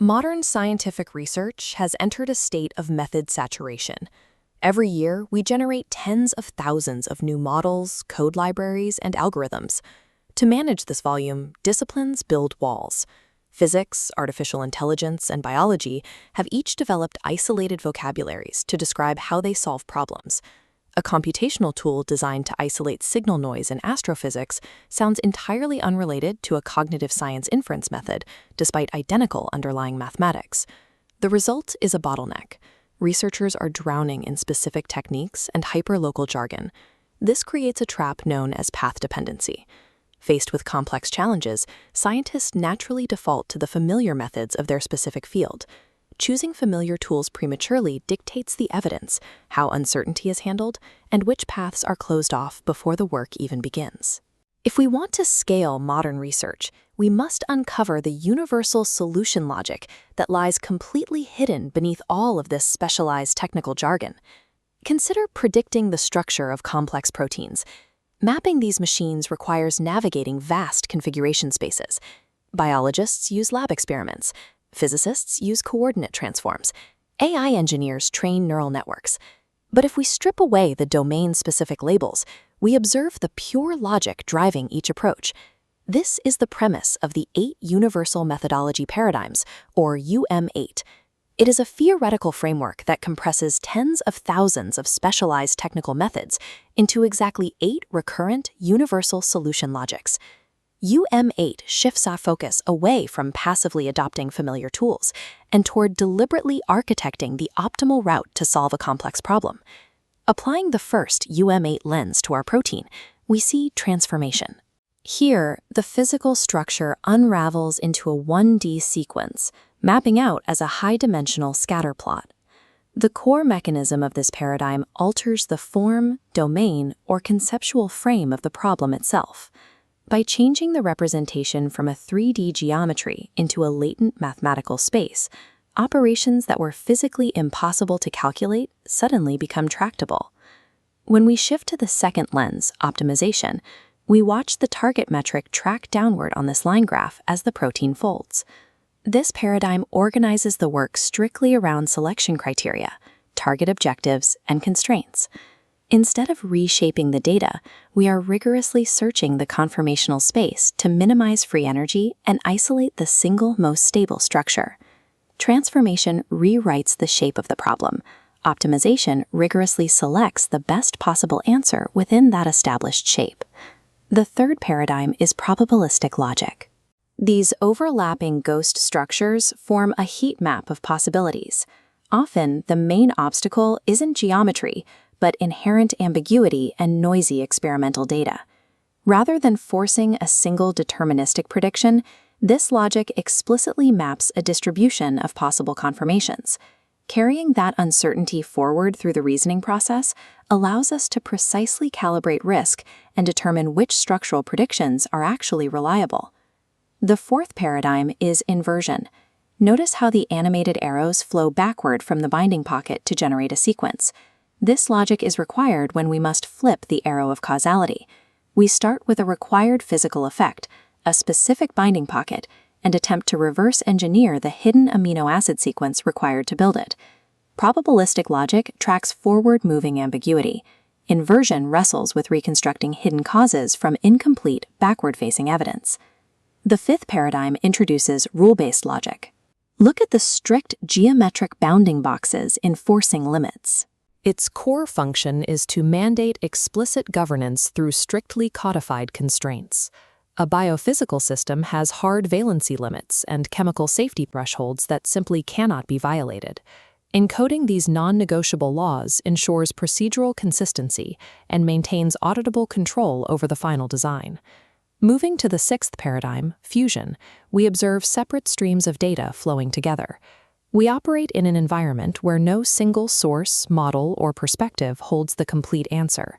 Modern scientific research has entered a state of method saturation. Every year, we generate tens of thousands of new models, code libraries, and algorithms. To manage this volume, disciplines build walls. Physics, artificial intelligence, and biology have each developed isolated vocabularies to describe how they solve problems. A computational tool designed to isolate signal noise in astrophysics sounds entirely unrelated to a cognitive science inference method, despite identical underlying mathematics. The result is a bottleneck. Researchers are drowning in specific techniques and hyperlocal jargon. This creates a trap known as path dependency. Faced with complex challenges, scientists naturally default to the familiar methods of their specific field. Choosing familiar tools prematurely dictates the evidence, how uncertainty is handled, and which paths are closed off before the work even begins. If we want to scale modern research, we must uncover the universal solution logic that lies completely hidden beneath all of this specialized technical jargon. Consider predicting the structure of complex proteins. Mapping these machines requires navigating vast configuration spaces. Biologists use lab experiments. Physicists use coordinate transforms. AI engineers train neural networks. But if we strip away the domain-specific labels, we observe the pure logic driving each approach. This is the premise of the 8 Universal Methodology Paradigms, or UM8. It is a theoretical framework that compresses tens of thousands of specialized technical methods into exactly 8 recurrent universal solution logics. UM8 shifts our focus away from passively adopting familiar tools and toward deliberately architecting the optimal route to solve a complex problem. Applying the first UM8 lens to our protein, we see transformation. Here, the physical structure unravels into a 1D sequence, mapping out as a high-dimensional scatter plot. The core mechanism of this paradigm alters the form, domain, or conceptual frame of the problem itself. By changing the representation from a 3D geometry into a latent mathematical space, operations that were physically impossible to calculate suddenly become tractable. When we shift to the second lens, optimization, we watch the target metric track downward on this line graph as the protein folds. This paradigm organizes the work strictly around selection criteria, target objectives, and constraints. Instead of reshaping the data, we are rigorously searching the conformational space to minimize free energy and isolate the single most stable structure. Transformation rewrites the shape of the problem. Optimization rigorously selects the best possible answer within that established shape. The third paradigm is probabilistic logic. These overlapping ghost structures form a heat map of possibilities. Often, the main obstacle isn't geometry, but inherent ambiguity and noisy experimental data. Rather than forcing a single deterministic prediction, this logic explicitly maps a distribution of possible conformations. Carrying that uncertainty forward through the reasoning process allows us to precisely calibrate risk and determine which structural predictions are actually reliable. The fourth paradigm is inversion. Notice how the animated arrows flow backward from the binding pocket to generate a sequence. This logic is required when we must flip the arrow of causality. We start with a required physical effect, a specific binding pocket, and attempt to reverse engineer the hidden amino acid sequence required to build it. Probabilistic logic tracks forward-moving ambiguity. Inversion wrestles with reconstructing hidden causes from incomplete, backward-facing evidence. The fifth paradigm introduces rule-based logic. Look at the strict geometric bounding boxes enforcing limits. Its core function is to mandate explicit governance through strictly codified constraints. A biophysical system has hard valency limits and chemical safety thresholds that simply cannot be violated. Encoding these non-negotiable laws ensures procedural consistency and maintains auditable control over the final design. Moving to the sixth paradigm, fusion, we observe separate streams of data flowing together. We operate in an environment where no single source, model, or perspective holds the complete answer.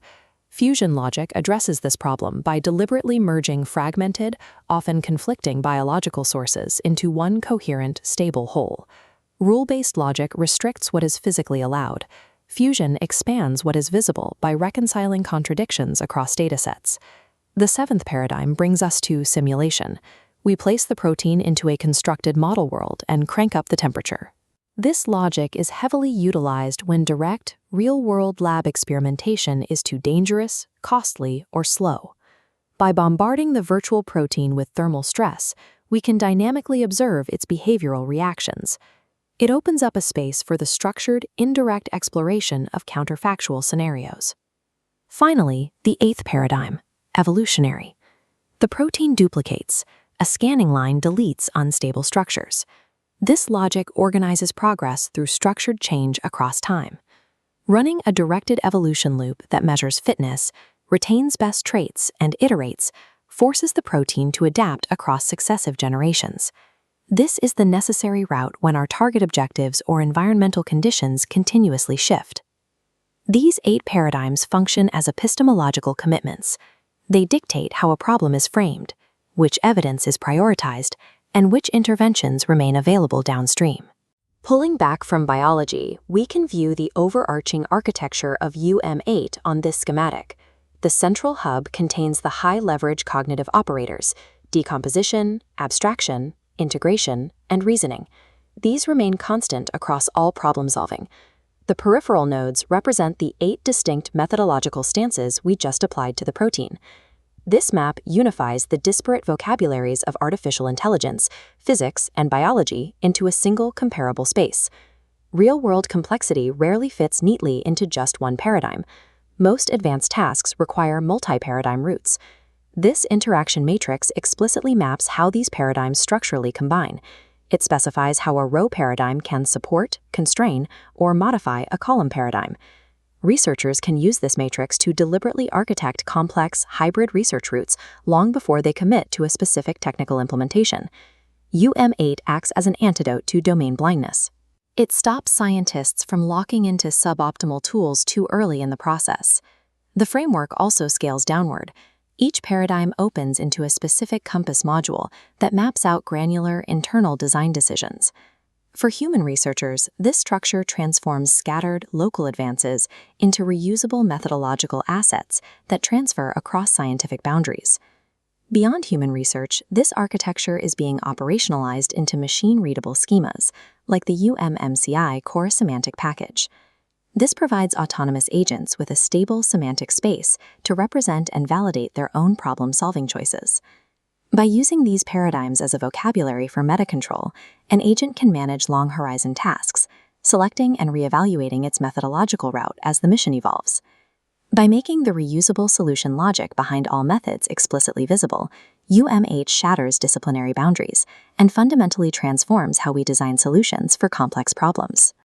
Fusion logic addresses this problem by deliberately merging fragmented, often conflicting biological sources into one coherent, stable whole. Rule-based logic restricts what is physically allowed. Fusion expands what is visible by reconciling contradictions across datasets. The seventh paradigm brings us to simulation. We place the protein into a constructed model world and crank up the temperature. This logic is heavily utilized when direct, real-world lab experimentation is too dangerous, costly, or slow. By bombarding the virtual protein with thermal stress, we can dynamically observe its behavioral reactions. It opens up a space for the structured, indirect exploration of counterfactual scenarios. Finally, the eighth paradigm, evolutionary. The protein duplicates. A scanning line deletes unstable structures. This logic organizes progress through structured change across time. Running a directed evolution loop that measures fitness, retains best traits, and iterates forces the protein to adapt across successive generations. This is the necessary route when our target objectives or environmental conditions continuously shift. These 8 paradigms function as epistemological commitments. They dictate how a problem is framed, which evidence is prioritized, and which interventions remain available downstream. Pulling back from biology, we can view the overarching architecture of UM8 on this schematic. The central hub contains the high-leverage cognitive operators: decomposition, abstraction, integration, and reasoning. These remain constant across all problem-solving. The peripheral nodes represent the 8 distinct methodological stances we just applied to the protein. This map unifies the disparate vocabularies of artificial intelligence, physics, and biology into a single comparable space. Real-world complexity rarely fits neatly into just one paradigm. Most advanced tasks require multi-paradigm routes. This interaction matrix explicitly maps how these paradigms structurally combine. It specifies how a row paradigm can support, constrain, or modify a column paradigm. Researchers can use this matrix to deliberately architect complex, hybrid research routes long before they commit to a specific technical implementation. UM8 acts as an antidote to domain blindness. It stops scientists from locking into suboptimal tools too early in the process. The framework also scales downward. Each paradigm opens into a specific compass module that maps out granular, internal design decisions. For human researchers, this structure transforms scattered, local advances into reusable methodological assets that transfer across scientific boundaries. Beyond human research, this architecture is being operationalized into machine-readable schemas, like the UMMCI Core Semantic Package. This provides autonomous agents with a stable semantic space to represent and validate their own problem-solving choices. By using these paradigms as a vocabulary for meta-control, an agent can manage long-horizon tasks, selecting and reevaluating its methodological route as the mission evolves. By making the reusable solution logic behind all methods explicitly visible, UM8 shatters disciplinary boundaries and fundamentally transforms how we design solutions for complex problems.